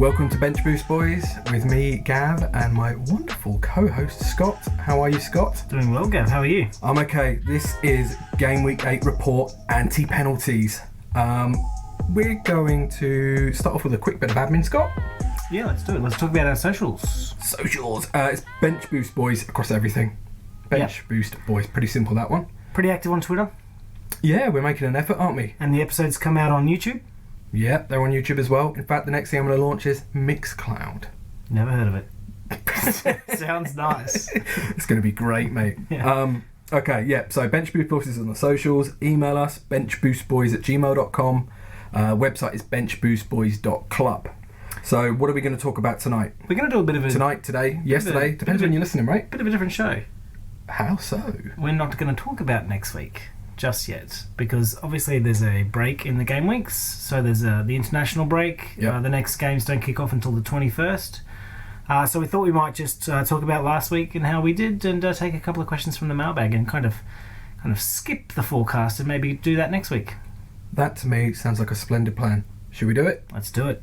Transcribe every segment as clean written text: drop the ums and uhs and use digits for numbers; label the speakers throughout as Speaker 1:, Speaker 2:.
Speaker 1: Welcome to Bench Boost Boys with me, Gav, and my wonderful co-host, Scott. How are you, Scott?
Speaker 2: Doing well, Gav. How are you?
Speaker 1: I'm okay. This is Gameweek 8 report, anti-penalties. We're going to start off with a quick bit of admin, Scott.
Speaker 2: Yeah, let's do it. Let's talk about our socials.
Speaker 1: It's Bench Boost Boys across everything. Bench Boost Boys. Pretty simple, that one.
Speaker 2: Pretty active on Twitter.
Speaker 1: Yeah, we're making an effort, aren't we?
Speaker 2: And the episodes come out on YouTube.
Speaker 1: Yeah, they're on YouTube as well. In fact, the next thing I'm going to launch is Mixcloud.
Speaker 2: Never heard of it. Sounds nice.
Speaker 1: It's going to be great, mate.
Speaker 2: Yeah.
Speaker 1: So Bench Boost Boys is on the socials. Email us, benchboostboys@gmail.com. Website is benchboostboys.club. So what are we going to talk about tonight?
Speaker 2: We're going to do a bit of a...
Speaker 1: Tonight, today, yesterday. Depends when you're listening, right?
Speaker 2: Bit of a different show.
Speaker 1: How so?
Speaker 2: We're not going to talk about next week just yet, because obviously there's a break in the game weeks. So there's the international break.
Speaker 1: Yep.
Speaker 2: The next games don't kick off until the 21st. So we thought we might just talk about last week and how we did, and take a couple of questions from the mailbag and kind of skip the forecast and maybe do that next week.
Speaker 1: That to me sounds like a splendid plan. Should we do it?
Speaker 2: Let's do it.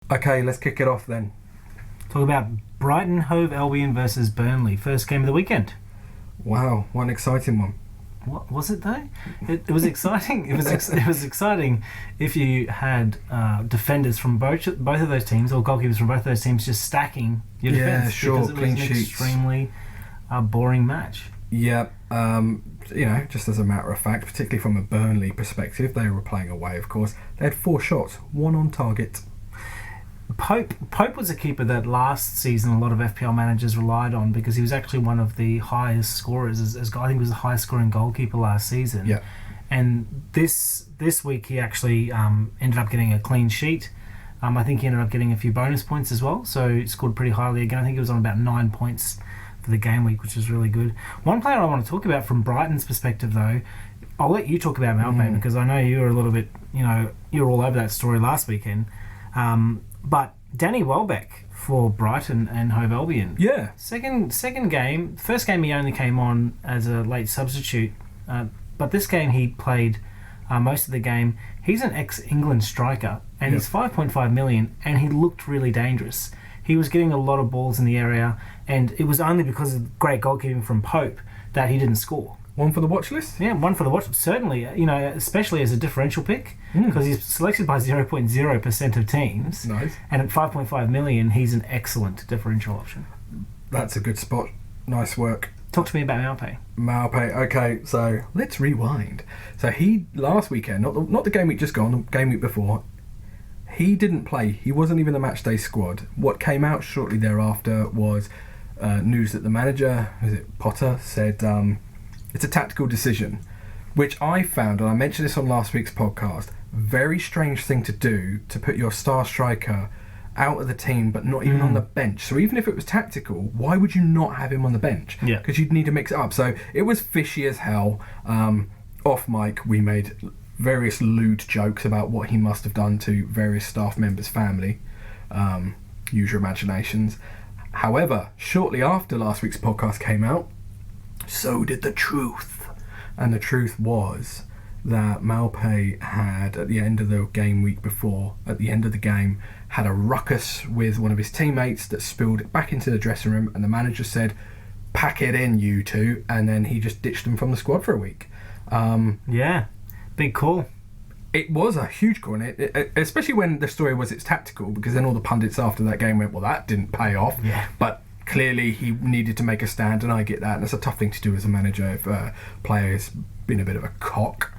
Speaker 1: Okay, let's kick it off then.
Speaker 2: Talk about Brighton Hove Albion versus Burnley. First game of the weekend.
Speaker 1: Wow, what an exciting one.
Speaker 2: What was it though? It was exciting. It was exciting if you had defenders from both of those teams, or goalkeepers from both of those teams, just stacking your defense.
Speaker 1: Yeah, sure.
Speaker 2: Because it was an extremely boring match.
Speaker 1: Yeah, just as a matter of fact, particularly from a Burnley perspective, they were playing away, of course. They had 4 shots, 1 on target.
Speaker 2: Pope was a keeper that last season a lot of FPL managers relied on, because he was actually one of the highest scorers. I think he was the highest scoring goalkeeper last season.
Speaker 1: Yeah.
Speaker 2: And this week he actually ended up getting a clean sheet. I think he ended up getting a few bonus points as well, so he scored pretty highly again. I think he was on about 9 points for the game week, which is really good. One player I want to talk about from Brighton's perspective, though, I'll let you talk about Mailbag, because I know you were a little bit, you're all over that story last weekend. But Danny Welbeck for Brighton and Hove Albion.
Speaker 1: Yeah.
Speaker 2: Second game. First game he only came on as a late substitute. But this game he played most of the game. He's an ex-England striker, and he's 5.5 million, and he looked really dangerous. He was getting a lot of balls in the area, and it was only because of great goalkeeping from Pope that he didn't score.
Speaker 1: One for the watch list?
Speaker 2: Yeah, one for the watch. Certainly, especially as a differential pick, because he's selected by 0.0% of teams.
Speaker 1: Nice.
Speaker 2: And at 5.5 million, he's an excellent differential option.
Speaker 1: That's a good spot. Nice work.
Speaker 2: Talk to me about Mailbag.
Speaker 1: Mailbag. Okay, so let's rewind. So he, last weekend, not the game week just gone, the game week before, he didn't play. He wasn't even the match day squad. What came out shortly thereafter was news that the manager, Potter, said... it's a tactical decision, which I found, and I mentioned this on last week's podcast, very strange thing to do, to put your star striker out of the team but not even on the bench. So even if it was tactical, why would you not have him on the bench?
Speaker 2: Yeah.
Speaker 1: Because you'd need to mix it up. So it was fishy as hell. Off mic, we made various lewd jokes about what he must have done to various staff members' family. Use your imaginations. However, shortly after last week's podcast came out, so did the truth. And the truth was that Mailbag had, at the end of the game week before, at the end of the game, had a ruckus with one of his teammates that spilled it back into the dressing room, and the manager said, "Pack it in, you two," and then he just ditched them from the squad for a week.
Speaker 2: Yeah, big call.
Speaker 1: It was a huge call, and it, especially when the story was it's tactical, because then all the pundits after that game went, well, that didn't pay off.
Speaker 2: Yeah.
Speaker 1: But clearly he needed to make a stand, and I get that, and it's a tough thing to do as a manager if a player's been a bit of a cock.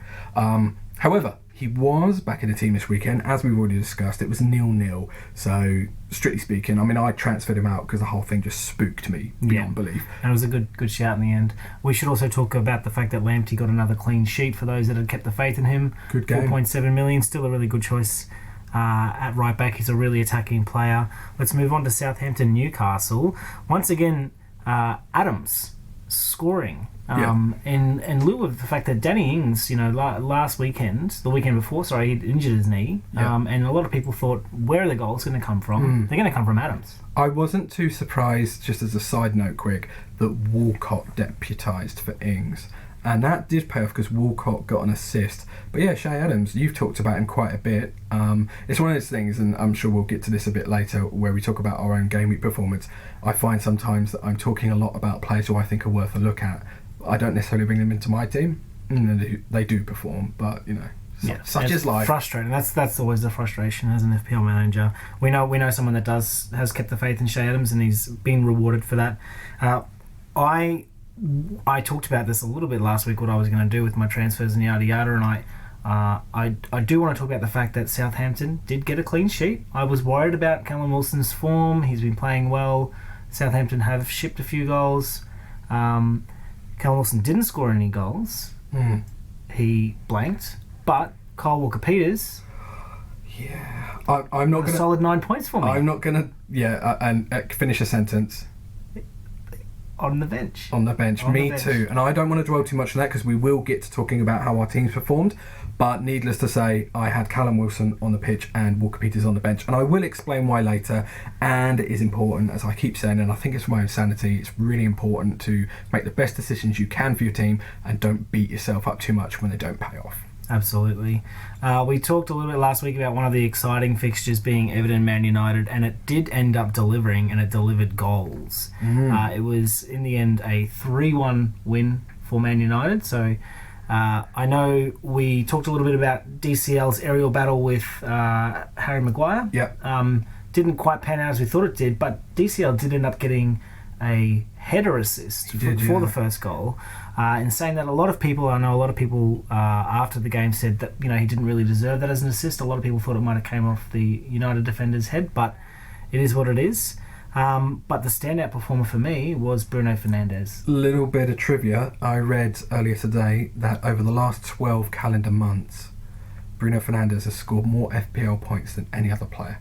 Speaker 1: However, he was back in the team this weekend. As we've already discussed, it was 0-0, so strictly speaking, I transferred him out because the whole thing just spooked me beyond belief.
Speaker 2: And it was a good shout in the end. We should also talk about the fact that Lamptey got another clean sheet for those that had kept the faith in him.
Speaker 1: Good game.
Speaker 2: 4.7 million, still a really good choice. At right back, he's a really attacking player. Let's move on to Southampton Newcastle. Once again, Adams scoring In lieu of the fact that Danny Ings, last weekend, the weekend before, he'd injured his knee, and a lot of people thought, where are the goals going to come from? They're going to come from Adams.
Speaker 1: I wasn't too surprised, just as a side note quick, that Walcott deputised for Ings. And that did pay off because Walcott got an assist. But yeah, Shay Adams, you've talked about him quite a bit. It's one of those things, and I'm sure we'll get to this a bit later, where we talk about our own game week performance. I find sometimes that I'm talking a lot about players who I think are worth a look at. I don't necessarily bring them into my team. They do perform, but such is life.
Speaker 2: Frustrating. That's always the frustration as an FPL manager. We know someone that has kept the faith in Shay Adams, and he's been rewarded for that. I talked about this a little bit last week, what I was going to do with my transfers and yada yada, and I do want to talk about the fact that Southampton did get a clean sheet. I was worried about Callum Wilson's form. He's been playing well. Southampton have shipped a few goals. Callum Wilson didn't score any goals. He blanked, but Kyle Walker-Peters,
Speaker 1: I'm not going to...
Speaker 2: solid 9 points for me.
Speaker 1: I'm not going to... and finish a sentence.
Speaker 2: On the bench.
Speaker 1: Me too. And I don't want to dwell too much on that because we will get to talking about how our teams performed. But needless to say, I had Callum Wilson on the pitch and Walker-Peters on the bench. And I will explain why later. And it is important, as I keep saying, and I think it's for my own sanity, it's really important to make the best decisions you can for your team and don't beat yourself up too much when they don't pay off.
Speaker 2: Absolutely. We talked a little bit last week about one of the exciting fixtures being Everton Man United, and it did end up delivering, and it delivered goals. It was, in the end, a 3-1 win for Man United. So I know we talked a little bit about DCL's aerial battle with Harry Maguire. Didn't quite pan out as we thought it did, but DCL did end up getting a header assist for the first goal. In saying that, I know a lot of people after the game said that he didn't really deserve that as an assist. A lot of people thought it might have came off the United defender's head, but it is what it is. But the standout performer for me was Bruno Fernandes.
Speaker 1: Little bit of trivia. I read earlier today that over the last 12 calendar months, Bruno Fernandes has scored more FPL points than any other player.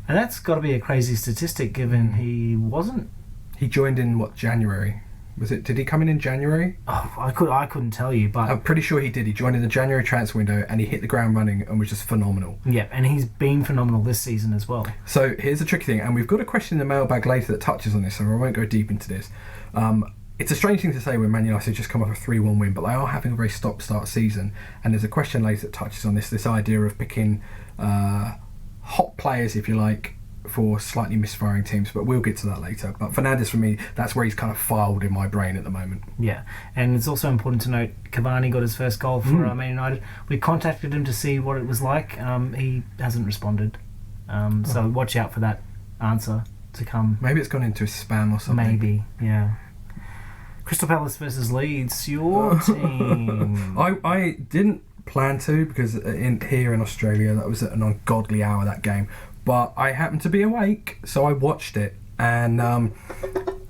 Speaker 2: And that's got to be a crazy statistic, given he wasn't.
Speaker 1: He joined in January? Was it? Did he come in January?
Speaker 2: Oh, I couldn't tell you, but
Speaker 1: I'm pretty sure he did. He joined in the January transfer window and he hit the ground running and was just phenomenal.
Speaker 2: Yeah, and he's been phenomenal this season as well.
Speaker 1: So here's the tricky thing, and we've got a question in the mailbag later that touches on this, so I won't go deep into this. It's a strange thing to say when Man United just come off a 3-1 win, but they are having a very stop-start season, and there's a question later that touches on this idea of picking hot players, if you like, for slightly misfiring teams, but we'll get to that later. But Fernandes, for me, that's where he's kind of filed in my brain at the moment. Yeah,
Speaker 2: and it's also important to note Cavani got his first goal for Man United. We contacted him to see what it was like. He hasn't responded, so watch out for that answer to come.
Speaker 1: Maybe it's gone into his spam or something.
Speaker 2: Maybe, yeah. Crystal Palace versus Leeds, your team.
Speaker 1: I didn't plan to, because here in Australia that was at an ungodly hour, that game. But I happened to be awake, so I watched it. And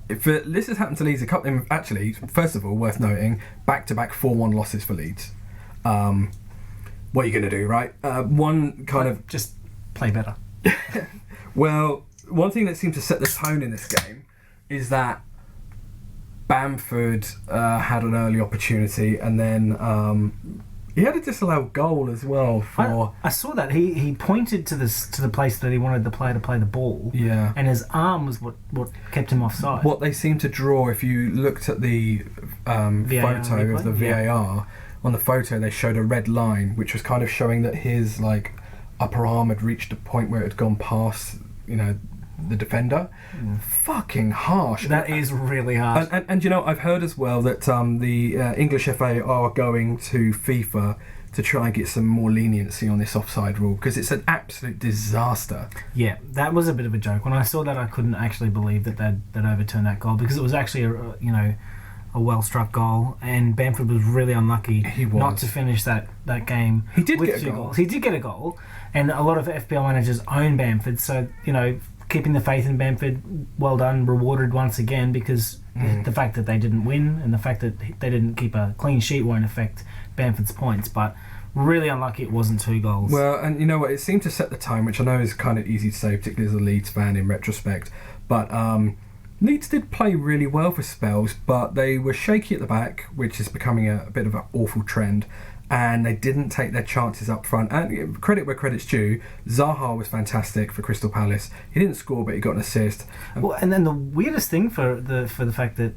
Speaker 1: this has happened to Leeds a couple. Actually, first of all, worth noting, back-to-back 4-1 losses for Leeds. What are you going to do, right? One kind of
Speaker 2: just play better.
Speaker 1: Well, one thing that seemed to set the tone in this game is that Bamford had an early opportunity, and then he had a disallowed goal as well.
Speaker 2: I saw that he pointed to the place that he wanted the player to play the ball.
Speaker 1: Yeah,
Speaker 2: and his arm was what kept him offside.
Speaker 1: What they seemed to draw, if you looked at the photo of the VAR, on the photo they showed a red line, which was kind of showing that his upper arm had reached a point where it had gone past the defender. Fucking harsh.
Speaker 2: That is really harsh.
Speaker 1: And I've heard as well that the English FA are going to FIFA to try and get some more leniency on this offside rule, because it's an absolute disaster.
Speaker 2: Yeah, that was a bit of a joke. When I saw that, I couldn't actually believe that they'd overturned that goal, because it was actually a well-struck goal, and Bamford was really unlucky not to finish that game.
Speaker 1: He did get a goal.
Speaker 2: He did get a goal, and a lot of FPL managers own Bamford, so keeping the faith in Bamford, well done, rewarded once again, because the fact that they didn't win and the fact that they didn't keep a clean sheet won't affect Bamford's points, but really unlucky it wasn't 2 goals.
Speaker 1: Well, and you know what, it seemed to set the tone, which I know is kind of easy to say, particularly as a Leeds fan in retrospect, but Leeds did play really well for spells, but they were shaky at the back, which is becoming a bit of an awful trend, and they didn't take their chances up front. And credit where credit's due, Zaha was fantastic for Crystal Palace. He didn't score, but he got an assist.
Speaker 2: Well, and then the weirdest thing for the fact that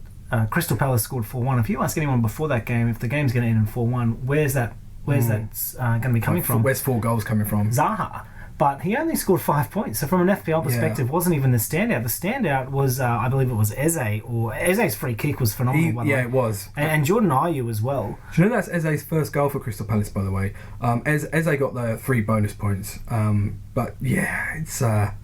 Speaker 2: Crystal Palace scored 4-1. If you ask anyone before that game, if the game's going to end in 4-1, where's that going to be coming from?
Speaker 1: Where's 4 goals coming from?
Speaker 2: Zaha. But he only scored 5 points. So from an FPL perspective, wasn't even the standout. The standout was, I believe it was Eze, or Eze's free kick was phenomenal, by the way.
Speaker 1: Yeah, it was.
Speaker 2: And Jordan Ayew as well.
Speaker 1: Do you know that's Eze's first goal for Crystal Palace, by the way? Eze got the 3 bonus points. But yeah, it's... I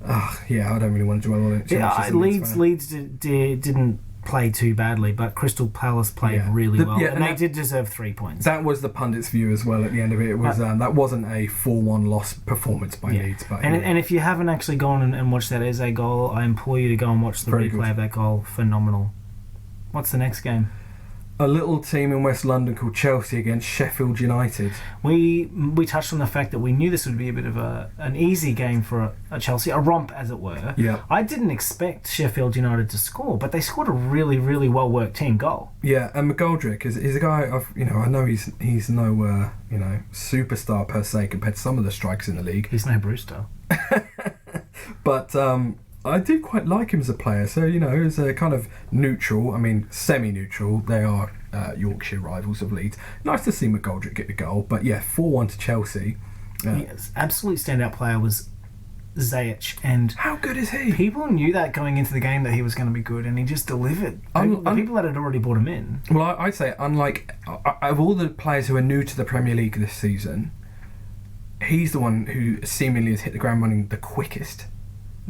Speaker 1: don't really want to dwell on it.
Speaker 2: Yeah, Leeds didn't play too badly, but Crystal Palace played really well, and they did deserve 3 points.
Speaker 1: That was the pundits' view as well. At the end of it, it was that wasn't a 4-1 loss performance by Leeds. But
Speaker 2: and if you haven't actually gone and watched that Eze goal, I implore you to go and watch the replay of that goal. Phenomenal. What's the next game?
Speaker 1: A little team in West London called Chelsea against Sheffield United.
Speaker 2: We touched on the fact that we knew this would be a bit of an easy game for a Chelsea, a romp as it were.
Speaker 1: Yeah.
Speaker 2: I didn't expect Sheffield United to score, but they scored a really, really well worked team goal.
Speaker 1: Yeah, and McGoldrick is a guy I know he's no superstar per se compared to some of the strikers in the league.
Speaker 2: He's no Brewster.
Speaker 1: But I do quite like him as a player. So, as a kind of neutral, semi-neutral, they are Yorkshire rivals of Leeds. Nice to see McGoldrick get the goal. But yeah, 4-1 to Chelsea.
Speaker 2: Yes, absolute standout player was Ziyech. And
Speaker 1: how good is he?
Speaker 2: People knew that going into the game that he was going to be good, and he just delivered. The people that had already brought him in.
Speaker 1: Well, I'd say, unlike of all the players who are new to the Premier League this season, he's the one who seemingly has hit the ground running the quickest.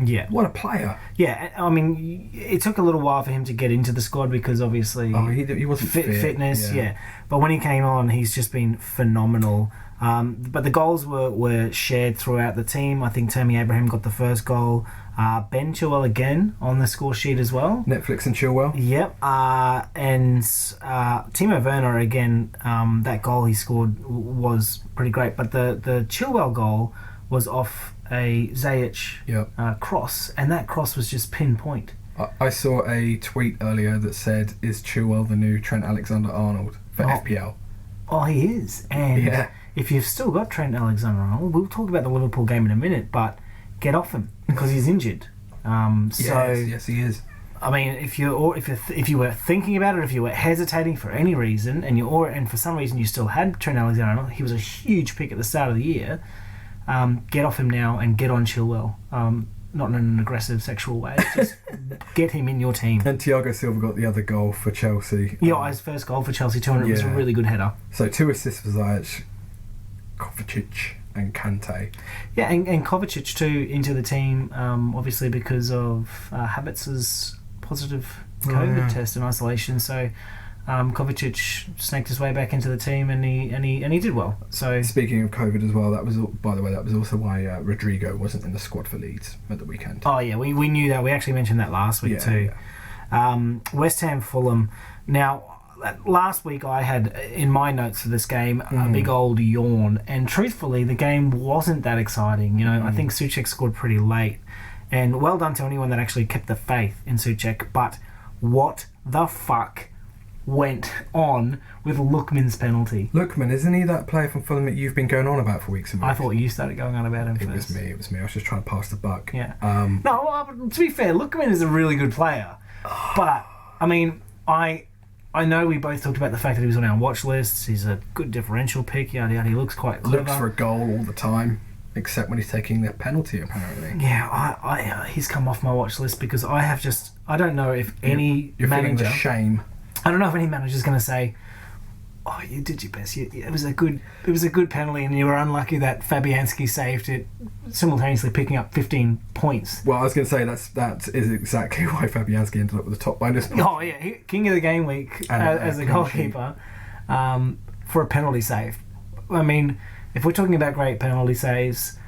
Speaker 2: Yeah.
Speaker 1: What a player.
Speaker 2: Yeah, it took a little while for him to get into the squad because obviously...
Speaker 1: he wasn't fit.
Speaker 2: Fitness, yeah. But when he came on, he's just been phenomenal. But the goals were shared throughout the team. I think Tammy Abraham got the first goal. Ben Chilwell again on the score sheet as well.
Speaker 1: Netflix and Chilwell.
Speaker 2: Yep. And Timo Werner again, that goal he scored was pretty great. But the Chilwell goal was off a Ziyech cross, and that cross was just pinpoint.
Speaker 1: I saw a tweet earlier that said, "Is Chilwell the new Trent Alexander-Arnold for FPL?"
Speaker 2: Oh, he is. And if you've still got Trent Alexander-Arnold, we'll talk about the Liverpool game in a minute, but get off him because he's injured.
Speaker 1: Yes, he is.
Speaker 2: If you were thinking about it, if you were hesitating for any reason, and for some reason you still had Trent Alexander-Arnold, he was a huge pick at the start of the year. Get off him now and get on Chilwell. Not in an aggressive sexual way. Just get him in your team.
Speaker 1: And Thiago Silva got the other goal for Chelsea.
Speaker 2: His first goal for Chelsea too, and it was a really good header.
Speaker 1: So 2 assists for Ziyech, Kovacic and Kante.
Speaker 2: Yeah, and Kovacic too into the team, obviously because of Havertz's positive COVID test in isolation. So Kovacic snaked his way back into the team, and he did well. So
Speaker 1: speaking of COVID as well, that was also why Rodrigo wasn't in the squad for Leeds at the weekend.
Speaker 2: Oh yeah, we knew that. We actually mentioned that last week too. Yeah. West Ham Fulham. Now, last week I had in my notes for this game a big old yawn, and truthfully, the game wasn't that exciting. I think Souček scored pretty late, and well done to anyone that actually kept the faith in Souček. But what the fuck went on with Lookman's penalty?
Speaker 1: Lookman, isn't he that player from Fulham that you've been going on about for weeks and weeks?
Speaker 2: I thought you started going on about him first.
Speaker 1: It was me. I was just trying to pass the buck.
Speaker 2: Yeah. To be fair, Lookman is a really good player. But, I know we both talked about the fact that he was on our watch lists. He's a good differential pick. Yada yada. He looks quite clever.
Speaker 1: Looks for a goal all the time, except when he's taking the penalty, apparently.
Speaker 2: Yeah, he's come off my watch list because I don't know if any
Speaker 1: You're
Speaker 2: manager...
Speaker 1: feeling the shame.
Speaker 2: I don't know if any manager's going to say, "Oh, you did your best. It was a good penalty, and you were unlucky that Fabianski saved it, simultaneously picking up 15 points."
Speaker 1: Well, I was going to say that is exactly why Fabianski ended up with the top bonus point.
Speaker 2: Oh yeah, king of the game week as a goalkeeper for a penalty save. If we're talking about great penalty saves,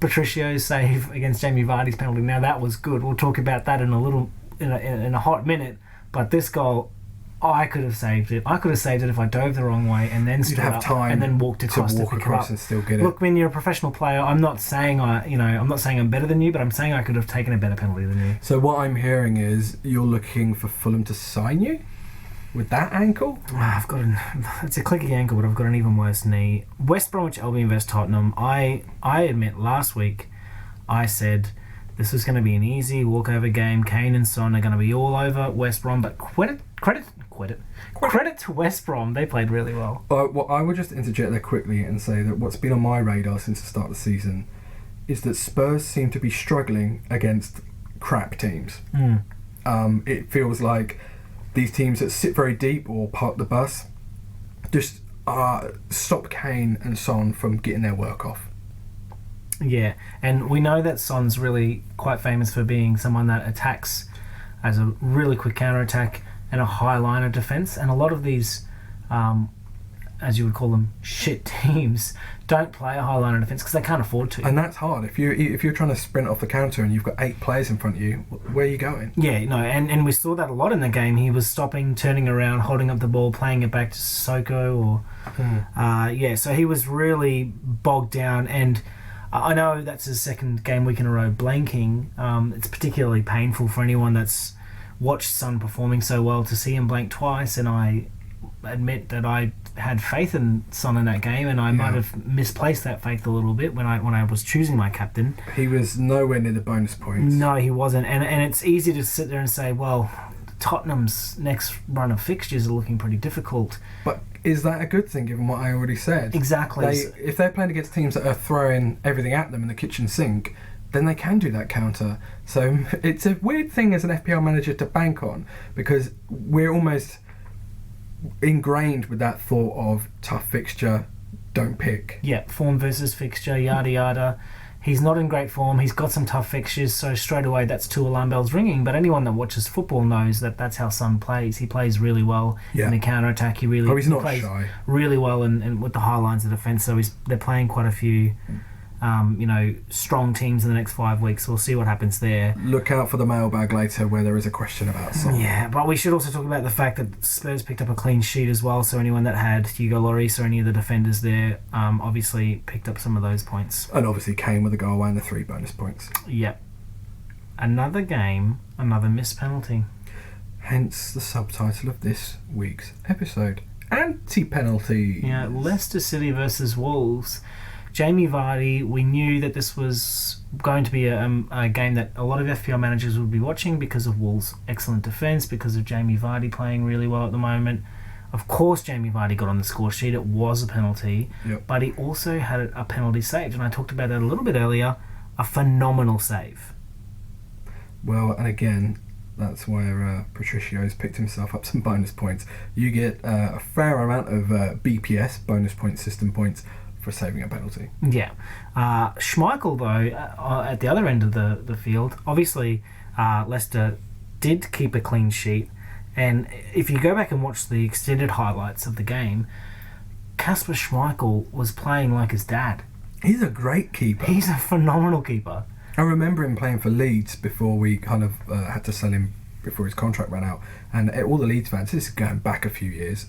Speaker 2: Patricio's save against Jamie Vardy's penalty. Now that was good. We'll talk about that in a hot minute. But this goal. I could have saved it. I could have saved it if I dove the wrong way and then stood
Speaker 1: have
Speaker 2: up
Speaker 1: time
Speaker 2: and then walked across to
Speaker 1: walk
Speaker 2: pick it
Speaker 1: across
Speaker 2: up.
Speaker 1: and still get it.
Speaker 2: Look, when you're a professional player, I'm not saying I'm not saying I'm better than you, but I'm saying I could have taken a better penalty than you.
Speaker 1: So what I'm hearing is you're looking for Fulham to sign you with that ankle?
Speaker 2: It's a clicky ankle, but I've got an even worse knee. West Bromwich Albion vs Tottenham. I admit last week I said this was going to be an easy walkover game. Kane and Son are going to be all over West Brom, but credit to West Brom. They played really well.
Speaker 1: Well, I would just interject there quickly and say that what's been on my radar since the start of the season is that Spurs seem to be struggling against crap teams. It feels like these teams that sit very deep or park the bus just stop Kane and Son from getting their work off.
Speaker 2: Yeah, and we know that Son's really quite famous for being someone that attacks as a really quick counter-attack and a high line of defence, and a lot of these, as you would call them, shit teams don't play a high line of defence because they can't afford to.
Speaker 1: And that's hard. If you're trying to sprint off the counter and you've got 8 players in front of you, where are you going?
Speaker 2: Yeah, no, and we saw that a lot in the game. He was stopping, turning around, holding up the ball, playing it back to Sissoko, so he was really bogged down, and I know that's his second game week in a row blanking. It's particularly painful for anyone that's watched Son performing so well to see him blank twice, and I admit that I had faith in Son in that game, and I might have misplaced that faith a little bit when I was choosing my captain.
Speaker 1: He was nowhere near the bonus points.
Speaker 2: No, he wasn't, and it's easy to sit there and say, well, Tottenham's next run of fixtures are looking pretty difficult.
Speaker 1: But is that a good thing, given what I already said?
Speaker 2: Exactly.
Speaker 1: If they're playing against teams that are throwing everything at them in the kitchen sink, then they can do that counter. So it's a weird thing as an FPL manager to bank on, because we're almost ingrained with that thought of tough fixture, don't pick.
Speaker 2: Yeah, form versus fixture, yada yada. He's not in great form. He's got some tough fixtures, so straight away that's 2 alarm bells ringing. But anyone that watches football knows that that's how Son plays. He plays really well in the counter-attack. He plays
Speaker 1: shy.
Speaker 2: Really well and with the high lines of defence. So they're playing quite a few strong teams in the next 5 weeks. We'll see what happens there.
Speaker 1: Look out for the mailbag later where there is a question about Son.
Speaker 2: Yeah, but we should also talk about the fact that Spurs picked up a clean sheet as well, so anyone that had Hugo Lloris or any of the defenders there obviously picked up some of those points.
Speaker 1: And obviously Kane with a goal and the 3 bonus points.
Speaker 2: Yep. Another game, another missed penalty.
Speaker 1: Hence the subtitle of this week's episode. Anti-penalty.
Speaker 2: Yeah, Leicester City versus Wolves. Jamie Vardy, we knew that this was going to be a game that a lot of FPL managers would be watching because of Wolves' excellent defence, because of Jamie Vardy playing really well at the moment. Of course, Jamie Vardy got on the score sheet. It was a penalty, but he also had a penalty saved, and I talked about that a little bit earlier. A phenomenal save.
Speaker 1: Well, and again, that's where Patricio's picked himself up some bonus points. You get a fair amount of BPS, bonus point system points, for saving a penalty. Yeah.
Speaker 2: Schmeichel, though, at the other end of the field, obviously Leicester did keep a clean sheet, and if you go back and watch the extended highlights of the game, Kasper Schmeichel was playing like his dad.
Speaker 1: He's a great keeper.
Speaker 2: He's a phenomenal keeper.
Speaker 1: I remember him playing for Leeds before we kind of had to sell him before his contract ran out, and all the Leeds fans, this is going back a few years,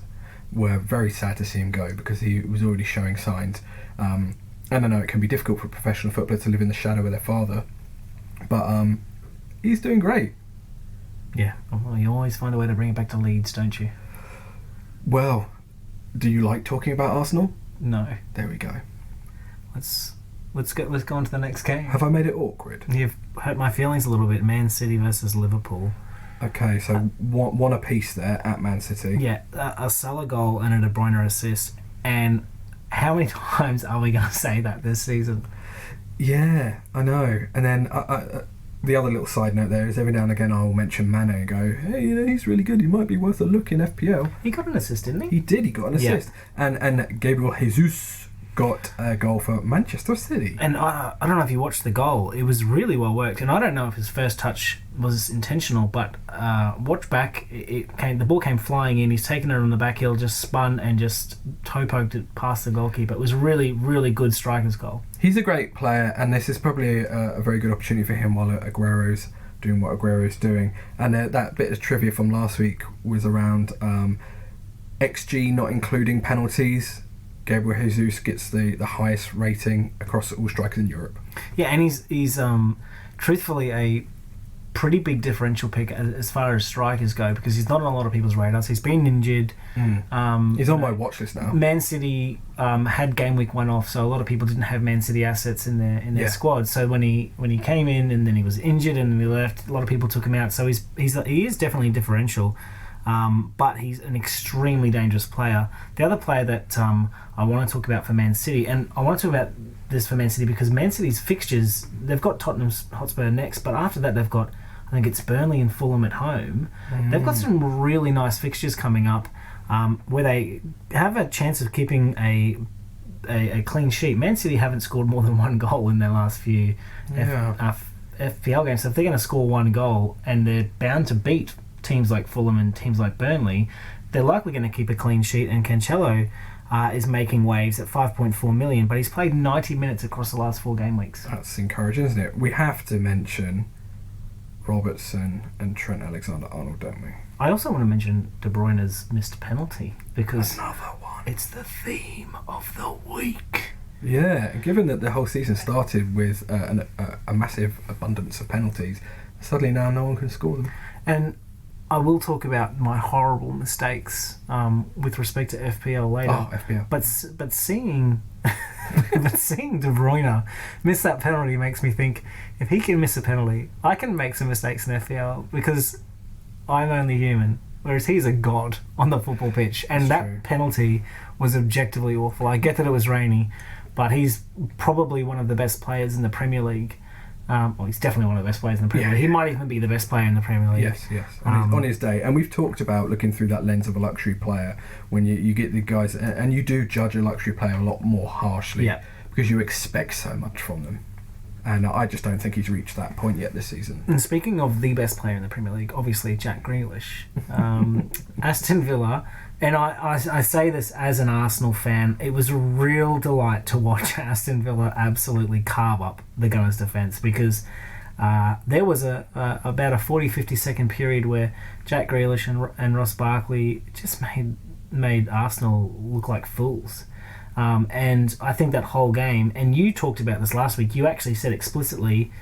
Speaker 1: were very sad to see him go because he was already showing signs. And I know it can be difficult for a professional footballer to live in the shadow of their father, but he's doing great.
Speaker 2: Yeah, well, you always find a way to bring it back to Leeds, don't you?
Speaker 1: Well, do you like talking about Arsenal?
Speaker 2: No.
Speaker 1: There we go.
Speaker 2: Let's go on to the next game.
Speaker 1: Have I made it awkward?
Speaker 2: You've hurt my feelings a little bit. Man City versus Liverpool.
Speaker 1: Okay, so one apiece there at Man City.
Speaker 2: Yeah, a Salah goal and a De Bruyne assist. And how many times are we going to say that this season?
Speaker 1: Yeah, I know. And then the other little side note there is every now and again I will mention Mane and go, hey, he's really good. He might be worth a look in FPL.
Speaker 2: He got an assist, didn't he?
Speaker 1: He did. He got an assist. Yeah. And Gabriel Jesus got a goal for Manchester City.
Speaker 2: And I don't know if you watched the goal. It was really well worked. And I don't know if his first touch was intentional, but watch back. The ball came flying in. He's taken it on the back heel, just spun and just toe poked it past the goalkeeper. It was really, really good striker's goal.
Speaker 1: He's a great player, and this is probably a very good opportunity for him while Aguero's doing what Aguero's doing. And that bit of trivia from last week was around XG not including penalties. Gabriel Jesus gets the highest rating across all strikers in Europe.
Speaker 2: Yeah, and he's truthfully a pretty big differential pick as far as strikers go, because he's not on a lot of people's radars. He's been injured.
Speaker 1: He's on my watch list now.
Speaker 2: Man City had game week 1 off, so a lot of people didn't have Man City assets in their squad. So when he came in and then he was injured and then he left, a lot of people took him out. So he is definitely differential. But he's an extremely dangerous player. The other player that I want to talk about for Man City, and I want to talk about this for Man City because Man City's fixtures, they've got Tottenham Hotspur next, but after that they've got, I think it's Burnley and Fulham at home. They've got some really nice fixtures coming up where they have a chance of keeping a clean sheet. Man City haven't scored more than 1 goal in their last few FPL games, so if they're going to score 1 goal and they're bound to beat teams like Fulham and teams like Burnley, they're likely going to keep a clean sheet. And Cancelo is making waves at 5.4 million, but he's played 90 minutes across the last 4 game weeks.
Speaker 1: That's encouraging, isn't it? We have to mention Robertson and Trent Alexander-Arnold, don't we?
Speaker 2: I also want to mention De Bruyne's missed penalty because
Speaker 1: another one.
Speaker 2: It's the theme of the week.
Speaker 1: Yeah, given that the whole season started with a massive abundance of penalties, suddenly now no one can score them.
Speaker 2: And I will talk about my horrible mistakes with respect to FPL later.
Speaker 1: Oh, FPL.
Speaker 2: But seeing De Bruyne miss that penalty makes me think, if he can miss a penalty, I can make some mistakes in FPL because I'm only human, whereas he's a god on the football pitch. And
Speaker 1: That's
Speaker 2: that
Speaker 1: true.
Speaker 2: Penalty was objectively awful. I get that it was rainy, but he's probably one of the best players in the Premier League. Well, he's definitely one of the best players in the Premier League. He might even be the best player in the Premier League.
Speaker 1: Yes. On his day. And we've talked about looking through that lens of a luxury player when you get the guys, and you do judge a luxury player a lot more harshly because you expect so much from them. And I just don't think he's reached that point yet this season.
Speaker 2: And speaking of the best player in the Premier League, obviously Jack Grealish. Aston Villa, and I say this as an Arsenal fan, it was a real delight to watch Aston Villa absolutely carve up the Gunners' defence because there was about a 40-50 second period where Jack Grealish and Ross Barkley just made Arsenal look like fools. And I think that whole game, and you talked about this last week, you actually said explicitly,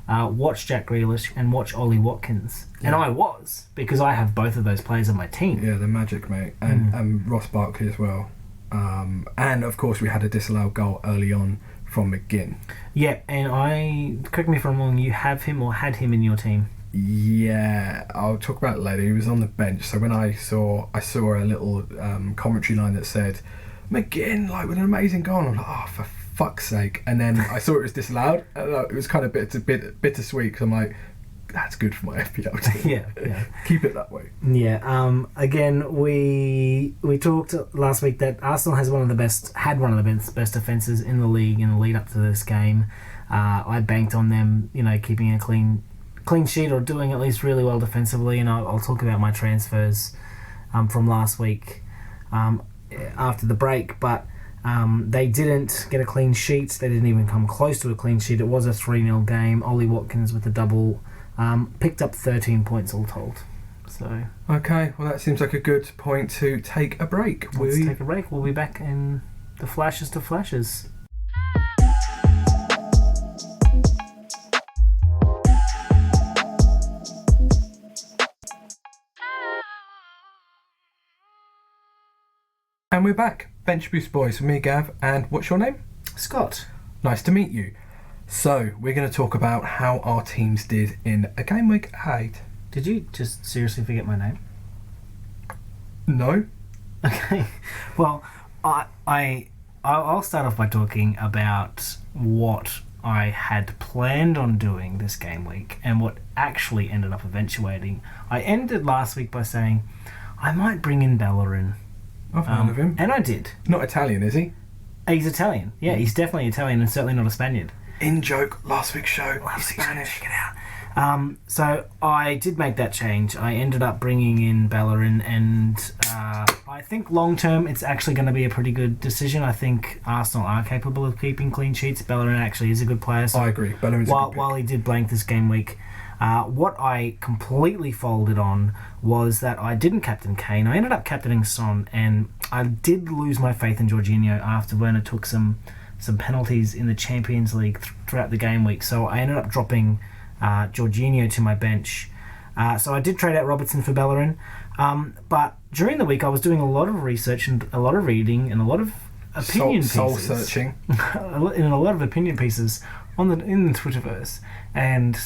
Speaker 2: watch Jack Grealish and watch Ollie Watkins. Yeah. And I was, because I have both of those players on my team.
Speaker 1: Yeah, they're magic, mate. And Ross Barkley as well. And of course we had a disallowed goal early on from McGinn. Yeah,
Speaker 2: and correct me if I'm wrong, you have him or had him in your team?
Speaker 1: Yeah, I'll talk about it later. He was on the bench, so when I saw a little commentary line that said McGinn, like, with an amazing goal, and I'm like, oh, for fuck's sake. And then I saw it was disallowed, and it was kind of bittersweet, because I'm like, that's good for my FPL team.
Speaker 2: Yeah.
Speaker 1: Keep it that way.
Speaker 2: Yeah. Again, we talked last week that Arsenal had one of the best defences in the league in the lead up to this game. I banked on them, keeping a clean sheet or doing at least really well defensively, and I'll talk about my transfers from last week after the break, but they didn't get a clean sheet. They didn't even come close to a clean sheet. It was a 3-0 game. Ollie Watkins with a double picked up 13 points all told. So
Speaker 1: okay, well, that seems like a good point to take a break.
Speaker 2: Let's take a break. We'll be back in the flashes to flashes.
Speaker 1: And we're back. Bench Boost Boys with me, Gav, and what's your name?
Speaker 2: Scott.
Speaker 1: Nice to meet you. So, we're going to talk about how our teams did in a game week 8.
Speaker 2: Did you just seriously forget my name?
Speaker 1: No.
Speaker 2: Okay. Well, I'll start off by talking about what I had planned on doing this game week and what actually ended up eventuating. I ended last week by saying I might bring in Bellerin.
Speaker 1: I've heard of him.
Speaker 2: And I did.
Speaker 1: Not Italian, is he?
Speaker 2: He's Italian. Yeah, he's definitely Italian and certainly not a Spaniard.
Speaker 1: In joke, last week's show, he's Spanish.
Speaker 2: Check it out. So I did make that change. I ended up bringing in Bellerin, and I think long term it's actually going to be a pretty good decision. I think Arsenal are capable of keeping clean sheets. Bellerin actually is a good player. So
Speaker 1: I agree. Bellerin's a good pick.
Speaker 2: While he did blank this game week, What I completely folded on was that I didn't captain Kane. I ended up captaining Son, and I did lose my faith in Jorginho after Werner took some penalties in the Champions League throughout the game week. So I ended up dropping Jorginho to my bench. So I did trade out Robertson for Bellerin. But during the week, I was doing a lot of research and a lot of reading and a lot of opinion pieces.
Speaker 1: Soul searching.
Speaker 2: In a lot of opinion pieces in the Twitterverse. And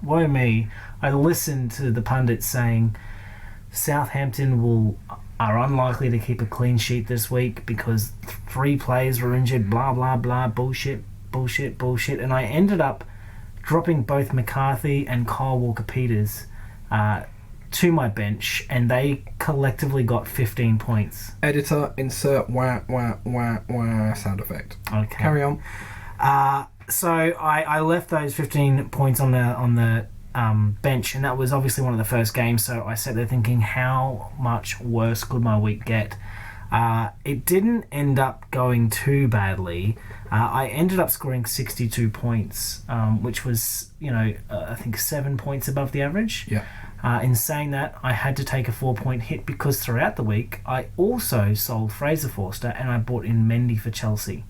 Speaker 2: woe me, I listened to the pundits saying Southampton are unlikely to keep a clean sheet this week because 3 players were injured, blah, blah, blah, bullshit. And I ended up dropping both McCarthy and Kyle Walker-Peters to my bench, and they collectively got 15 points.
Speaker 1: Editor, insert wah, wah, wah, wah sound effect.
Speaker 2: Okay.
Speaker 1: Carry on.
Speaker 2: So I left those 15 points on the bench, and that was obviously one of the first games, so I sat there thinking, how much worse could my week get? It didn't end up going too badly. I ended up scoring 62 points, which was, I think 7 points above the average.
Speaker 1: Yeah.
Speaker 2: In saying that, I had to take a 4-point hit because throughout the week, I also sold Fraser Forster and I bought in Mendy for Chelsea.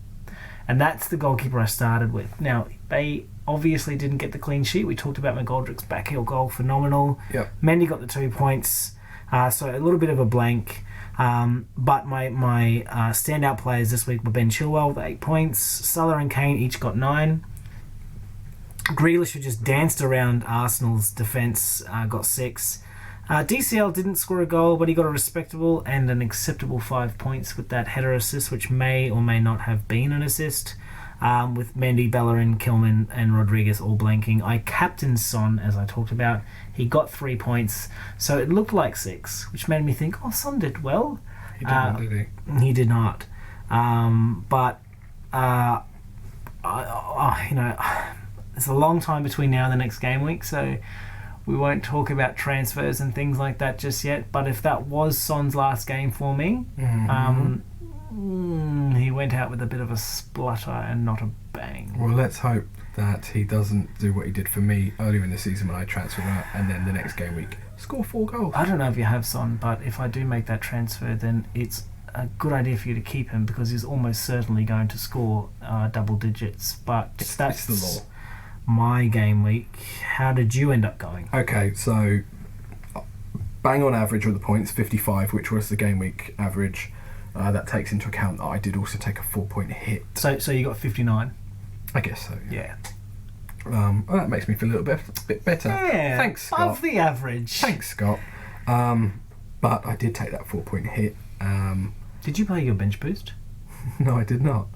Speaker 2: And that's the goalkeeper I started with. Now, they obviously didn't get the clean sheet. We talked about McGoldrick's backheel goal, phenomenal.
Speaker 1: Yep.
Speaker 2: Mendy got the 2 points, so a little bit of a blank. But my standout players this week were Ben Chilwell with 8 points. Salah and Kane each got 9. Grealish, who just danced around Arsenal's defence, got 6. DCL didn't score a goal, but he got a respectable and an acceptable 5 points with that header assist, which may or may not have been an assist, with Mendy, Bellerin, Kilman and Rodriguez all blanking. I captained Son, as I talked about. He got 3 points, so it looked like 6, which made me think, Son did well.
Speaker 1: He didn't, did he?
Speaker 2: He did not. It's a long time between now and the next game week, so we won't talk about transfers and things like that just yet. But if that was Son's last game for me, he went out with a bit of a splutter and not a bang.
Speaker 1: Well, let's hope that he doesn't do what he did for me earlier in the season when I transferred out, and then the next game week score 4 goals.
Speaker 2: I don't know if you have Son, but if I do make that transfer, then it's a good idea for you to keep him because he's almost certainly going to score double digits. But that's
Speaker 1: the law.
Speaker 2: My game week. How did you end up going?
Speaker 1: Okay, so bang on average with the points, 55, which was the game week average. That takes into account that I did also take a 4-point hit.
Speaker 2: So you got 59?
Speaker 1: I guess so,
Speaker 2: yeah.
Speaker 1: Well, that makes me feel a little bit better.
Speaker 2: Yeah,
Speaker 1: thanks, Scott.
Speaker 2: Above the average.
Speaker 1: Thanks, Scott. But I did take that 4-point hit.
Speaker 2: Did you play your bench boost?
Speaker 1: No, I did not.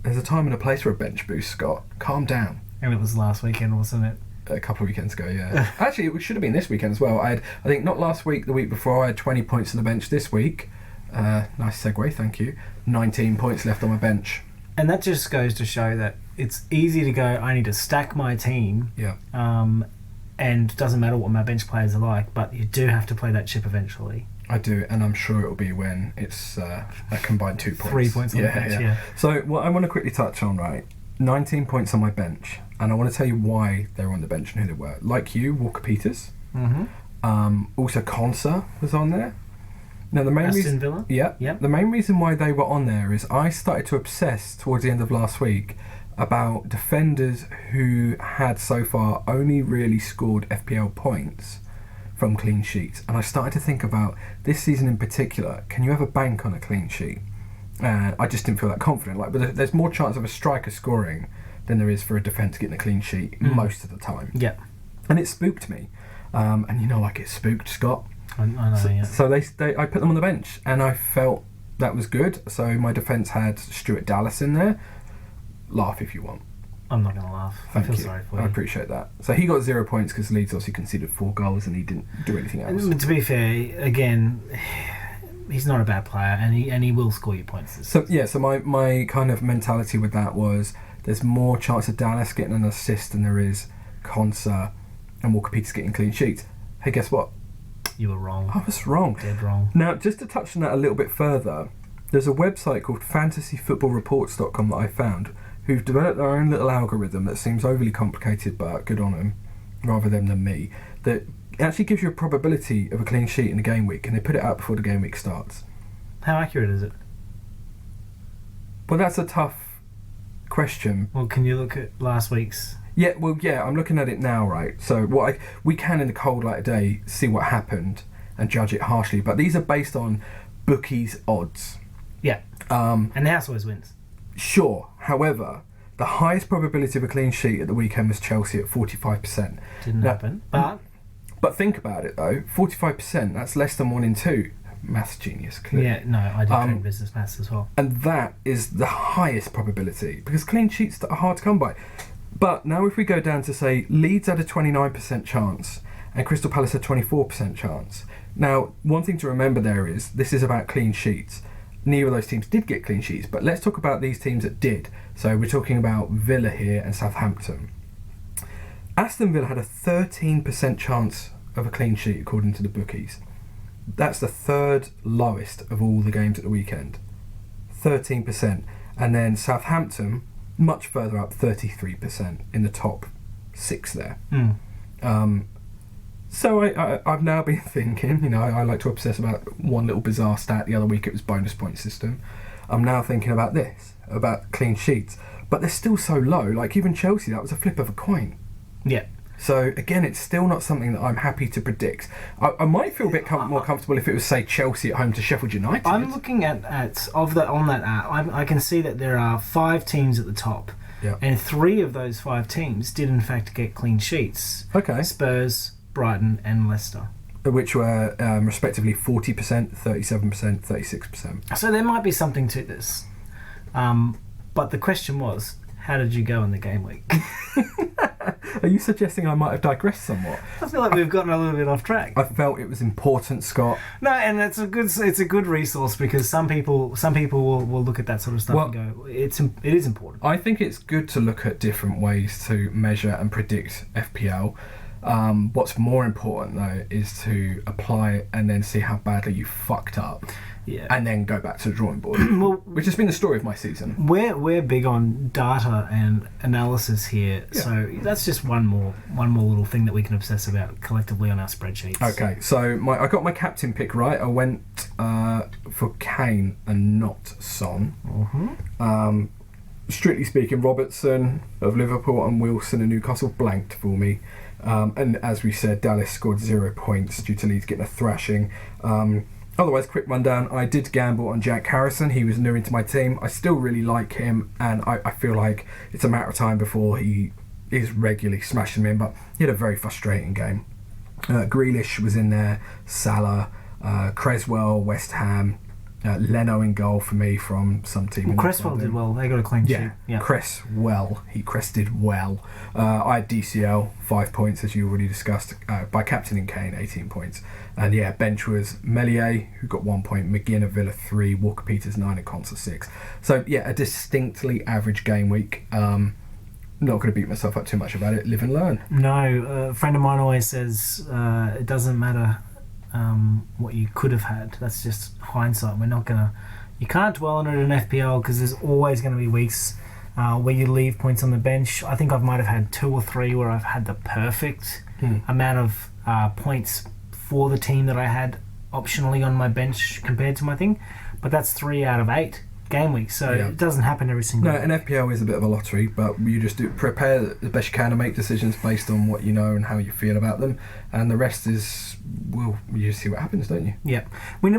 Speaker 1: There's a time and a place for a bench boost, Scott. Calm down.
Speaker 2: And it was last weekend, wasn't it?
Speaker 1: A couple of weekends ago, yeah. Actually, it should have been this weekend as well. I think not last week, the week before, I had 20 points on the bench. This week, nice segue, thank you. 19 points left on my bench.
Speaker 2: And that just goes to show that it's easy to go, I need to stack my team.
Speaker 1: Yeah.
Speaker 2: And it doesn't matter what my bench players are like, but you do have to play that chip eventually.
Speaker 1: I do, and I'm sure it'll be when it's a combined 2 points.
Speaker 2: 3 points on the bench, yeah.
Speaker 1: So what I want to quickly touch on, right, 19 points on my bench, and I want to tell you why they were on the bench and who they were. Like you, Walker-Peters.
Speaker 2: Mm-hmm.
Speaker 1: Also, Konsa was on there. Now the main
Speaker 2: Aston Villa?
Speaker 1: Yeah.
Speaker 2: Yep.
Speaker 1: The main reason why they were on there is I started to obsess towards the end of last week about defenders who had so far only really scored FPL points from clean sheets, and I started to think about this season in particular. Can you ever bank on a clean sheet? And I just didn't feel that confident. But there's more chance of a striker scoring than there is for a defence getting a clean sheet most of the time.
Speaker 2: Yeah.
Speaker 1: And it spooked me, and you know I get spooked, Scott.
Speaker 2: I know. Yeah.
Speaker 1: So I put them on the bench, and I felt that was good. So my defence had Stuart Dallas in there. Laugh if you want.
Speaker 2: I'm not going to laugh.
Speaker 1: Thank
Speaker 2: I feel
Speaker 1: you.
Speaker 2: sorry for you.
Speaker 1: I appreciate that. So he got 0 points because Leeds obviously conceded 4 goals and he didn't do anything else.
Speaker 2: To be fair, again, he's not a bad player, and he will score you points.
Speaker 1: So my kind of mentality with that was there's more chance of Dallas getting an assist than there is Konsa and Walker-Peters getting clean sheets. Hey, guess what?
Speaker 2: You were wrong.
Speaker 1: I was wrong.
Speaker 2: Dead wrong.
Speaker 1: Now, just to touch on that a little bit further, there's a website called fantasyfootballreports.com that I found. who've developed their own little algorithm that seems overly complicated, but good on them, rather than me, that actually gives you a probability of a clean sheet in a game week, and they put it out before the game week starts.
Speaker 2: How accurate is it?
Speaker 1: Well, that's a tough question.
Speaker 2: Well, can you look at last week's?
Speaker 1: Yeah, I'm looking at it now, right? So we can, in the cold light of day, see what happened and judge it harshly, but these are based on bookies' odds.
Speaker 2: Yeah. And the house always wins.
Speaker 1: Sure. However, the highest probability of a clean sheet at the weekend was Chelsea at 45%.
Speaker 2: Didn't happen.
Speaker 1: But think about it though, 45%, that's less than 1 in 2. Maths genius, clearly.
Speaker 2: Yeah, no, I did business maths as well.
Speaker 1: And that is the highest probability, because clean sheets are hard to come by. But now if we go down to, say, Leeds had a 29% chance and Crystal Palace had 24% chance. Now, one thing to remember there is, this is about clean sheets. Neither of those teams did get clean sheets, but let's talk about these teams that did. So we're talking about Villa here and Southampton. Aston Villa had a 13% chance of a clean sheet according to the bookies. That's the third lowest of all the games at the weekend. 13%. And then Southampton, much further up, 33% in the top 6 there. So I've now been thinking, I like to obsess about one little bizarre stat. The other week it was bonus point system. I'm now thinking about this, about clean sheets. But they're still so low. Like even Chelsea, that was a flip of a coin.
Speaker 2: Yeah.
Speaker 1: So again, it's still not something that I'm happy to predict. I might feel a bit more comfortable if it was, say, Chelsea at home to Sheffield United.
Speaker 2: I'm looking at on that app. I can see that there are 5 teams at the top, and 3 of those 5 teams did in fact get clean sheets.
Speaker 1: Okay.
Speaker 2: Spurs, Brighton, and Leicester,
Speaker 1: which were respectively 40%, 37%, 36%.
Speaker 2: So there might be something to this. But the question was, how did you go in the game week?
Speaker 1: Are you suggesting I might have digressed somewhat?
Speaker 2: I feel like we've gotten a little bit off track.
Speaker 1: I felt it was important, Scott.
Speaker 2: No, and it's a good resource, because some people will look at that sort of stuff and go, it is important.
Speaker 1: I think it's good to look at different ways to measure and predict FPL. What's more important though is to apply it and then see how badly you fucked up.
Speaker 2: Yeah.
Speaker 1: And then go back to the drawing board, which has been the story of my season.
Speaker 2: We're big on data and analysis here, so that's just one more little thing that we can obsess about collectively on our spreadsheets.
Speaker 1: Okay, so I got my captain pick right. I went for Kane and not Son.
Speaker 2: Mm-hmm.
Speaker 1: Strictly speaking, Robertson of Liverpool and Wilson of Newcastle blanked for me. And as we said, Dallas scored 0 points due to Leeds getting a thrashing. Otherwise, quick rundown, I did gamble on Jack Harrison. He was new into my team. I still really like him, and I feel like it's a matter of time before he is regularly smashing me in, but he had a very frustrating game. Grealish was in there, Salah, Creswell, West Ham, Leno in goal for me from some team.
Speaker 2: Well, Cresswell did well. They got a clean sheet. Yeah,
Speaker 1: Cresswell. He crested well. I had DCL, 5 points, as you already discussed, by captaining Kane, 18 points. And bench was Melier, who got 1 point, McGinn of Villa 3, Walker-Peters 9, and Conser 6. So, a distinctly average game week. Not going to beat myself up too much about it. Live and learn.
Speaker 2: No, a friend of mine always says it doesn't matter what you could have had. That's just hindsight. You can't dwell on it in FPL, because there's always going to be weeks where you leave points on the bench. I think I might have had 2 or 3 where I've had the perfect amount of points for the team that I had optionally on my bench compared to my thing, but that's 3 out of 8 game weeks, so it doesn't happen every single week.
Speaker 1: No, and FPL is a bit of a lottery, but you just prepare the best you can and make decisions based on what you know and how you feel about them, and the rest is, you just see what happens, don't you?
Speaker 2: Yeah. We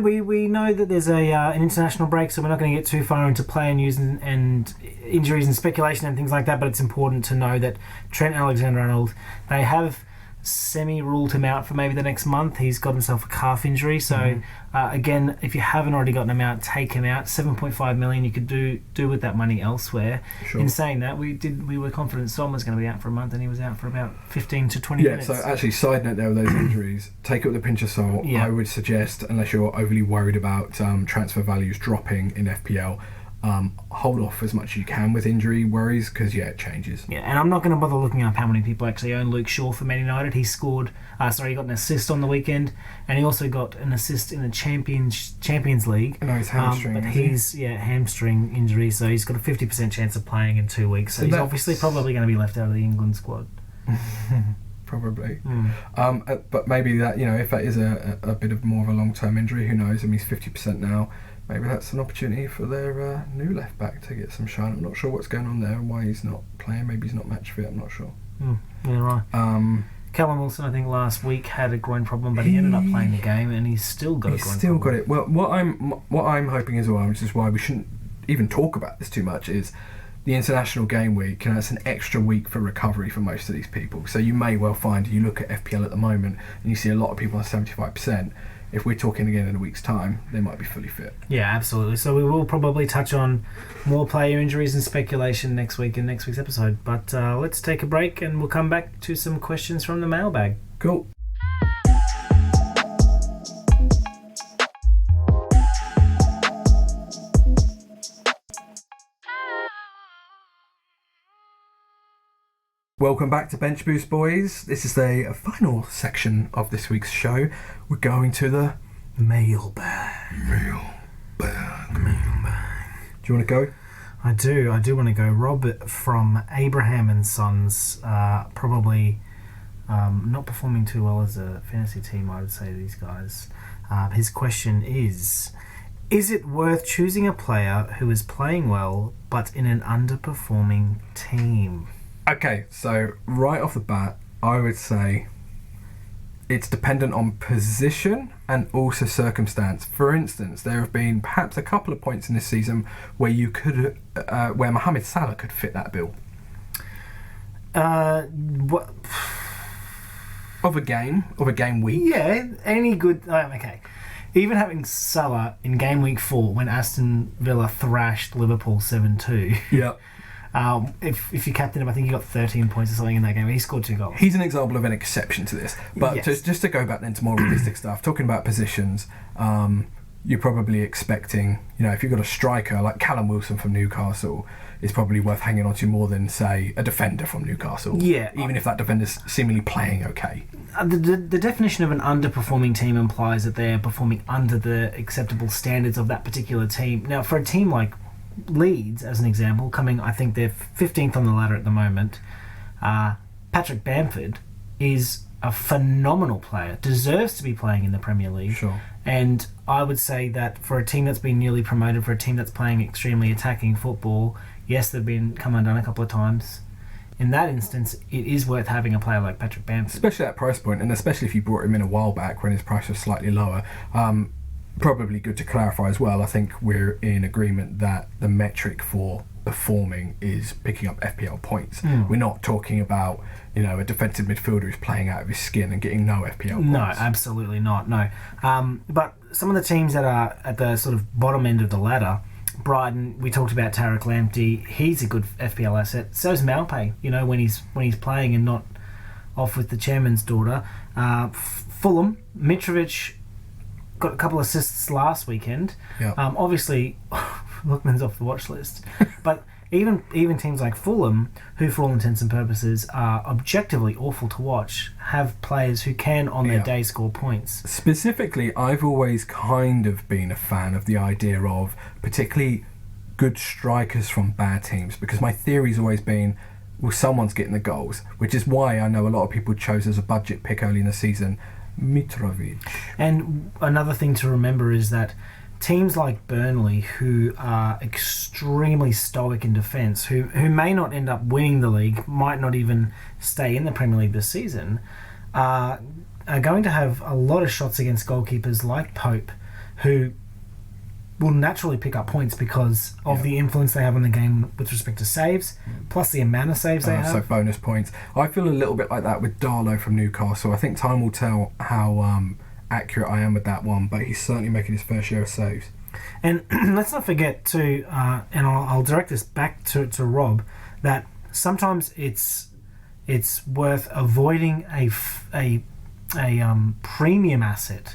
Speaker 2: know that there's an international break, so we're not going to get too far into player news and injuries and speculation and things like that, but it's important to know that Trent Alexander-Arnold, they have semi-ruled him out for maybe the next month. He's got himself a calf injury, so again, if you haven't already gotten him out, take him out. 7.5 million you could do with that money elsewhere. Sure. In saying that, we were confident Son was going to be out for a month, and he was out for about 15 to 20 minutes.
Speaker 1: So actually, side note there with those injuries, take it with a pinch of salt. I would suggest, unless you're overly worried about transfer values dropping in FPL, hold off as much as you can with injury worries because it changes.
Speaker 2: Yeah, and I'm not going to bother looking up how many people actually own Luke Shaw for Man United. He got an assist on the weekend, and he also got an assist in the Champions League.
Speaker 1: No, he's hamstring.
Speaker 2: But he's hamstring injury, so he's got a 50% chance of playing in 2 weeks. So he's obviously probably going to be left out of the England squad.
Speaker 1: Probably. But maybe that, if that is a bit of more of a long-term injury, who knows? I mean, he's 50% now. Maybe that's an opportunity for their new left back to get some shine. I'm not sure what's going on there and why he's not playing. Maybe he's not match fit. I'm not sure.
Speaker 2: Yeah, right. Callum Wilson, I think last week had a groin problem, but he ended up playing the game, and he's still got a groin problem. He's still got it.
Speaker 1: Well, what I'm hoping as well, which is why we shouldn't even talk about this too much, is the international game week. It's an extra week for recovery for most of these people. So you may well find, you look at FPL at the moment, and you see a lot of people on 75%. If we're talking again in a week's time, they might be fully fit.
Speaker 2: Yeah, absolutely. So we will probably touch on more player injuries and speculation next week in next week's episode. But let's take a break and we'll come back to some questions from the mailbag.
Speaker 1: Cool. Welcome back to Bench Boost, boys. This is the final section of this week's show. We're going to the mailbag. Mailbag. Do you want to go?
Speaker 2: I do want to go. Rob from Abraham and Sons, probably not performing too well as a fantasy team, I would say, these guys. His question is it worth choosing a player who is playing well but in an underperforming team?
Speaker 1: Okay, so right off the bat, I would say it's dependent on position and also circumstance. For instance, there have been perhaps a couple of points in this season where you could, where Mohamed Salah could fit that bill.
Speaker 2: What?
Speaker 1: Of a game week.
Speaker 2: Yeah, any good. Okay, even having Salah in game week 4 when Aston Villa thrashed Liverpool 7-2.
Speaker 1: Yeah.
Speaker 2: If you captain him, I think he got 13 points or something in that game. He scored 2 goals.
Speaker 1: He's an example of an exception to this. But
Speaker 2: yes.
Speaker 1: just to go back then to more realistic stuff, talking about positions, you're probably expecting, if you've got a striker like Callum Wilson from Newcastle, it's probably worth hanging on to more than, say, a defender from Newcastle.
Speaker 2: Yeah.
Speaker 1: Even if that defender's seemingly playing okay.
Speaker 2: The definition of an underperforming team implies that they're performing under the acceptable standards of that particular team. Now, for a team like Leeds, as an example, I think they're 15th on the ladder at the moment. Patrick Bamford is a phenomenal player, deserves to be playing in the Premier League.
Speaker 1: Sure.
Speaker 2: And I would say that for a team that's been newly promoted, for a team that's playing extremely attacking football, yes, they've been come undone a couple of times. In that instance, it is worth having a player like Patrick Bamford.
Speaker 1: Especially at price point, and especially if you brought him in a while back when his price was slightly lower. Probably good to clarify as well, I think we're in agreement that the metric for performing is picking up FPL points. We're not talking about, a defensive midfielder who's playing out of his skin and getting no FPL points.
Speaker 2: No, absolutely not, no. But some of the teams that are at the sort of bottom end of the ladder, Brighton, we talked about Tarek Lamptey, he's a good FPL asset. So is Malpay, when he's playing and not off with the chairman's daughter. Fulham, Mitrovic got a couple of assists last weekend.
Speaker 1: Yeah.
Speaker 2: Obviously, Lookman's off the watch list. But even teams like Fulham, who for all intents and purposes are objectively awful to watch, have players who can on their day score points.
Speaker 1: Specifically, I've always kind of been a fan of the idea of particularly good strikers from bad teams, because my theory's always been, well, someone's getting the goals, which is why I know a lot of people chose as a budget pick early in the season Mitrovic.
Speaker 2: And another thing to remember is that teams like Burnley, who are extremely stoic in defence, who may not end up winning the league, might not even stay in the Premier League this season, are going to have a lot of shots against goalkeepers like Pope, who will naturally pick up points because of the influence they have on the game with respect to saves, plus the amount of saves they have.
Speaker 1: So bonus points. I feel a little bit like that with Darlow from Newcastle. I think time will tell how accurate I am with that one, but he's certainly making his fair share of saves.
Speaker 2: And let's not forget to, and I'll direct this back to Rob, that sometimes it's worth avoiding a premium asset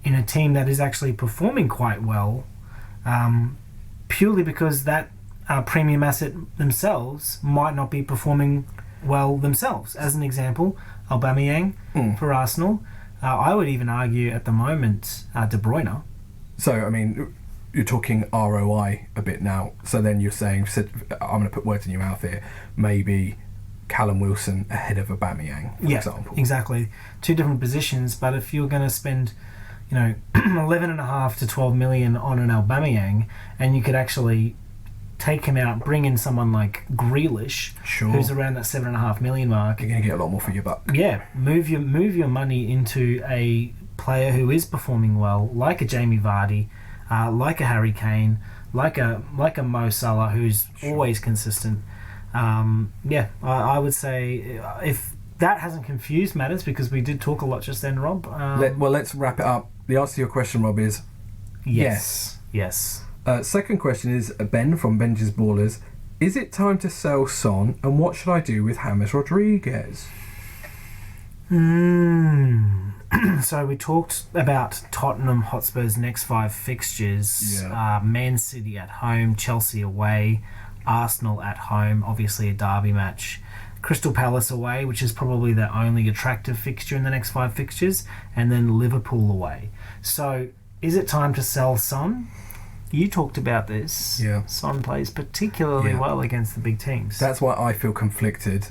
Speaker 2: in a team that is actually performing quite well, purely because that premium asset themselves might not be performing well themselves. As an example, Aubameyang for Arsenal. I would even argue at the moment De Bruyne.
Speaker 1: So, I mean, you're talking ROI a bit now. So then you're saying, I'm going to put words in your mouth here, maybe Callum Wilson ahead of Aubameyang, for example.
Speaker 2: Exactly. Two different positions, but if you're going to spend, 11.5 to 12 million on an Aubameyang, and you could actually take him out, bring in someone like Grealish, who's around that 7.5 million mark.
Speaker 1: You're going to get a lot more for your buck.
Speaker 2: Yeah, move your money into a player who is performing well, like a Jamie Vardy, like a Harry Kane, like a Mo Salah, who's always consistent. I would say if that hasn't confused matters, because we did talk a lot just then, Rob.
Speaker 1: Let's wrap it up. The answer to your question, Rob, is yes.
Speaker 2: Yes.
Speaker 1: Second question is Ben from Benji's Ballers. Is it time to sell Son, and what should I do with James Rodriguez?
Speaker 2: So we talked about Tottenham Hotspur's next 5 fixtures. Man City at home, Chelsea away, Arsenal at home, obviously a derby match, Crystal Palace away, which is probably the only attractive fixture in the next 5 fixtures, and then Liverpool away. So is it time to sell Son? You talked about this.
Speaker 1: Yeah.
Speaker 2: Son plays particularly well against the big teams.
Speaker 1: That's why I feel conflicted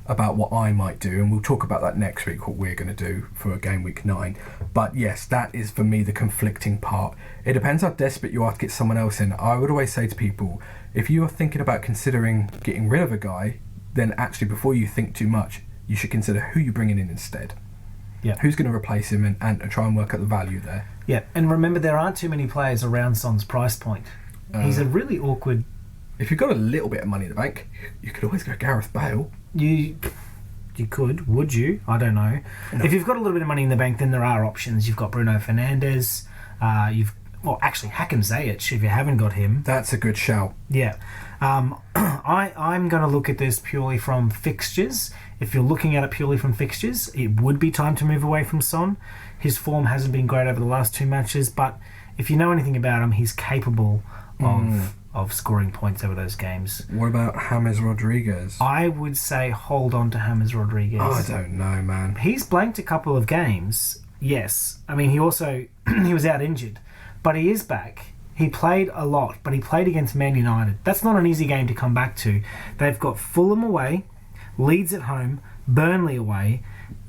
Speaker 1: about what I might do, and we'll talk about that next week, what we're going to do for Game Week 9. But yes, that is for me the conflicting part. It depends how desperate you are to get someone else in. I would always say to people, if you are thinking about considering getting rid of a guy, then actually before you think too much, you should consider who you're bringing in instead.
Speaker 2: Yeah. Who's
Speaker 1: going to replace him, and try and work out the value there.
Speaker 2: Yeah, and remember, there aren't too many players around Son's price point. He's a really awkward...
Speaker 1: If you've got a little bit of money in the bank, you could always go Gareth Bale.
Speaker 2: You could. Would you? I don't know. No. If you've got a little bit of money in the bank, then there are options. You've got Bruno Fernandes. Actually, Hakim Ziyech, if you haven't got him.
Speaker 1: That's a good shout.
Speaker 2: Yeah. I'm going to look at this purely from fixtures. If you're looking at it purely from fixtures, it would be time to move away from Son. His form hasn't been great over the last 2 matches, but if you know anything about him, he's capable of scoring points over those games.
Speaker 1: What about James Rodriguez?
Speaker 2: I would say hold on to James Rodriguez.
Speaker 1: I don't know, man.
Speaker 2: He's blanked a couple of games, yes. I mean, he was out injured, but he is back. He played a lot, but he played against Man United. That's not an easy game to come back to. They've got Fulham away, Leeds at home, Burnley away.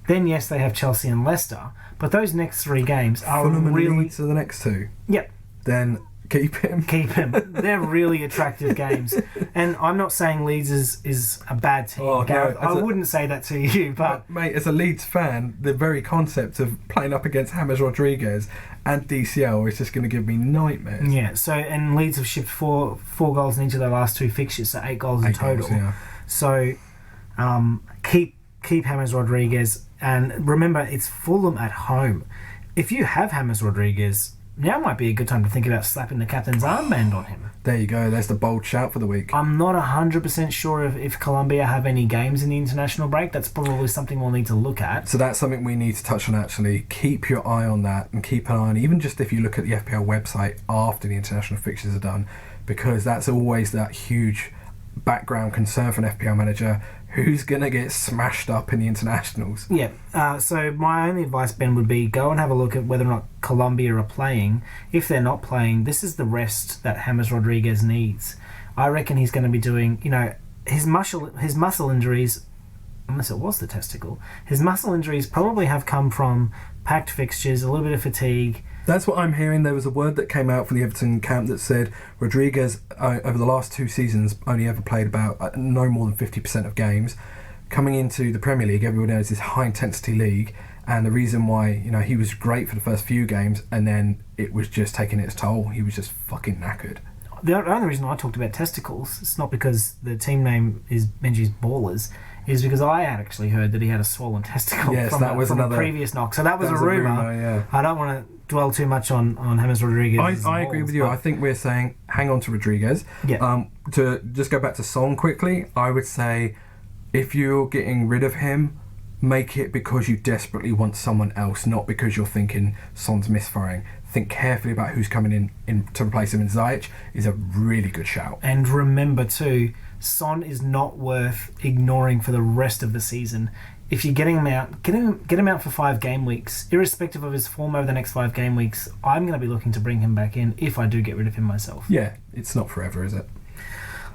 Speaker 2: Then, yes, they have Chelsea and Leicester. But those next 3 games are
Speaker 1: Fulham
Speaker 2: really...
Speaker 1: and Leeds are the next 2?
Speaker 2: Yep.
Speaker 1: Then keep him.
Speaker 2: Keep him. They're really attractive games. And I'm not saying Leeds is a bad team, Gareth. I wouldn't say that to you, but...
Speaker 1: Mate, as a Leeds fan, the very concept of playing up against James Rodriguez and DCL is just going to give me nightmares.
Speaker 2: Yeah, and Leeds have shipped four goals in each of their last 2 fixtures, so 8 goals in total.
Speaker 1: Goals, yeah.
Speaker 2: So keep James Rodriguez, and remember, it's Fulham at home. If you have James Rodriguez, now might be a good time to think about slapping the captain's armband on him.
Speaker 1: There you go. There's the bold shout for the week.
Speaker 2: I'm not 100% sure if Colombia have any games in the international break. That's probably something we'll need to look at.
Speaker 1: So that's something we need to touch on, actually. Keep your eye on that, and keep an eye on, even just if you look at the FPL website after the international fixtures are done, because that's always that huge background concern for an FPL manager. Who's going to get smashed up in the internationals?
Speaker 2: Yeah, so my only advice, Ben, would be go and have a look at whether or not Colombia are playing. If they're not playing, this is the rest that James Rodriguez needs. I reckon he's going to be doing, his muscle injuries, unless it was the testicle, his muscle injuries probably have come from packed fixtures, a little bit of fatigue.
Speaker 1: That's what I'm hearing. There was a word that came out from the Everton camp that said Rodriguez, over the last 2 seasons, only ever played about no more than 50% of games. Coming into the Premier League, everyone knows this high-intensity league, and the reason why he was great for the first few games, and then it was just taking its toll. He was just fucking knackered.
Speaker 2: The only reason I talked about testicles, it's not because the team name is Benji's Ballers, is because I had actually heard that he had a swollen testicle from a previous knock. So that was a rumour.
Speaker 1: Yeah.
Speaker 2: I don't want to dwell too much on James Rodriguez.
Speaker 1: I agree with you. I think we're saying hang on to Rodriguez.
Speaker 2: Yeah.
Speaker 1: To just go back to Son quickly, I would say if you're getting rid of him, make it because you desperately want someone else, not because you're thinking Son's misfiring. think carefully about who's coming in to replace him, and Ziyech is a really good shout.
Speaker 2: And remember too, Son is not worth ignoring for the rest of the season. If you're getting him out, get him out for 5 game weeks. Irrespective of his form over the next 5 game weeks, I'm going to be looking to bring him back in if I do get rid of him myself.
Speaker 1: Yeah, it's not forever, is it?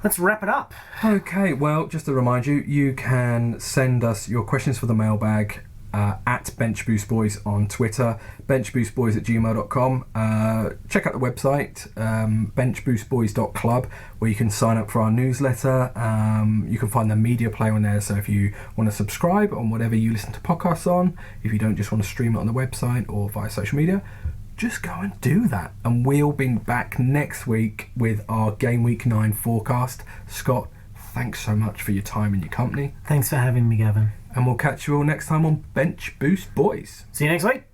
Speaker 2: Let's wrap it up.
Speaker 1: Okay, well, just to remind you, you can send us your questions for the mailbag at benchboostboys on Twitter, benchboostboys@gmail.com. Check out the website, benchboostboys.club, where you can sign up for our newsletter. You can find the media player on there, so if you want to subscribe on whatever you listen to podcasts on, if you don't just want to stream it on the website or via social media, just go and do that. And we'll be back next week with our Game Week 9 forecast. Scott, thanks so much for your time and your company.
Speaker 2: Thanks for having me, Gavin.
Speaker 1: And we'll catch you all next time on Bench Boost Boys.
Speaker 2: See you next week.